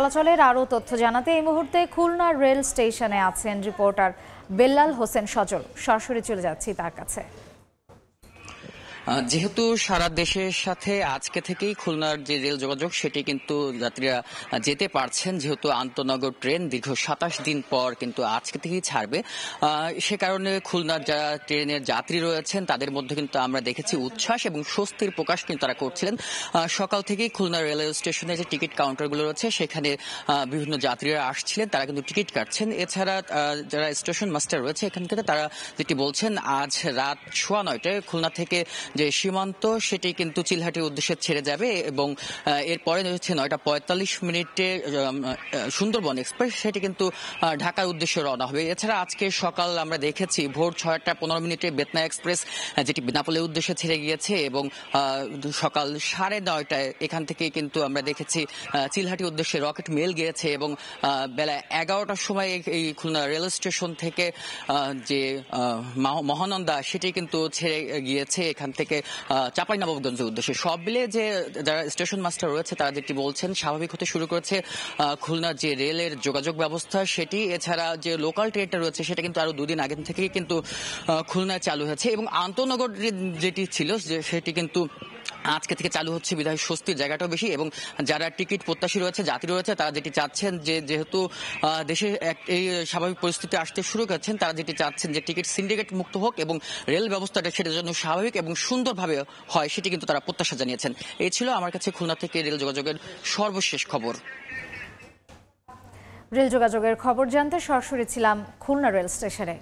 চলাচলের আরও তথ্য জানাতে এই মুহূর্তে খুলনা রেল স্টেশনে আছেন রিপোর্টার বেল্লাল হোসেন সজল। সরাসরি চলে যাচ্ছি তার কাছে। যেহেতু সারা দেশের সাথে আজকে থেকেই খুলনার যে রেল যোগাযোগ সেটি কিন্তু যাত্রীরা যেতে পারছেন, যেহেতু আন্তনগর ট্রেন দীর্ঘ ২৭ দিন পর কিন্তু আজকে থেকেই ছাড়বে, সে কারণে খুলনার যারা ট্রেনের যাত্রী রয়েছেন তাদের মধ্যে কিন্তু আমরা দেখেছি উচ্ছ্বাস এবং স্বস্তির প্রকাশ কিন্তু তারা করছিলেন। সকাল থেকেই খুলনা রেলওয়ে স্টেশনে যে টিকিট কাউন্টারগুলো রয়েছে সেখানে বিভিন্ন যাত্রীরা আসছিলেন, তারা কিন্তু টিকিট কাটছেন। এছাড়া যারা স্টেশন মাস্টার রয়েছে এখান থেকে তারা যেটি বলছেন, আজ রাত 9:15টায় খুলনা থেকে যে সীমান্ত সেটি কিন্তু চিলহাটির উদ্দেশ্যে ছেড়ে যাবে এবং এরপরে হচ্ছে 9:45 সুন্দরবন এক্সপ্রেস সেটি কিন্তু ঢাকার উদ্দেশ্যে রওনা হবে। এছাড়া আজকে সকাল আমরা দেখেছি ভোর 6:15 বেতনা এক্সপ্রেস যেটি বেনাপোলের উদ্দেশ্যে ছেড়ে গিয়েছে এবং সকাল 9:30টায় এখান থেকে কিন্তু আমরা দেখেছি চিলহাটির উদ্দেশ্যে রকেট মেল গিয়েছে এবং বেলা 11টার সময় এই খুলনা রেল স্টেশন থেকে যে মহানন্দা সেটি কিন্তু ছেড়ে গিয়েছে এখান থেকে চাঁপাইনবাবগঞ্জের উদ্দেশ্যে। সব মিলে যে যারা স্টেশন মাস্টার রয়েছে তারা যেটি বলছেন, স্বাভাবিক হতে শুরু করেছে খুলনার যে রেলের যোগাযোগ ব্যবস্থা সেটি। এছাড়া যে লোকাল ট্রেনটা রয়েছে সেটা কিন্তু আরো 2 দিন আগে থেকেই কিন্তু খুলনায় চালু হয়েছে এবং আন্তনগর যেটি ছিল সেটি কিন্তু আজকে থেকে চালু হচ্ছে বিধায় স্বস্তির জায়গাটাও বেশি এবং যারা টিকিট প্রত্যাশী রয়েছে যাত্রী রয়েছে তারা যেটি চাচ্ছেন যে যেহেতু দেশে এই স্বাভাবিক পরিস্থিতি আসতে শুরু করছেন, তারা যেটি চাচ্ছেন যে টিকিট সিন্ডিকেট মুক্ত হোক এবং রেল ব্যবস্থাটা সেটার জন্য স্বাভাবিক এবং সুন্দরভাবে হয় সেটি কিন্তু তারা প্রত্যাশা জানিয়েছেন। এই ছিল আমার কাছে খুলনা থেকে রেল যোগাযোগের সর্বশেষ খবর। রেল যোগাযোগের খবর জানতে সরাসরি ছিলাম খুলনা রেল স্টেশনে।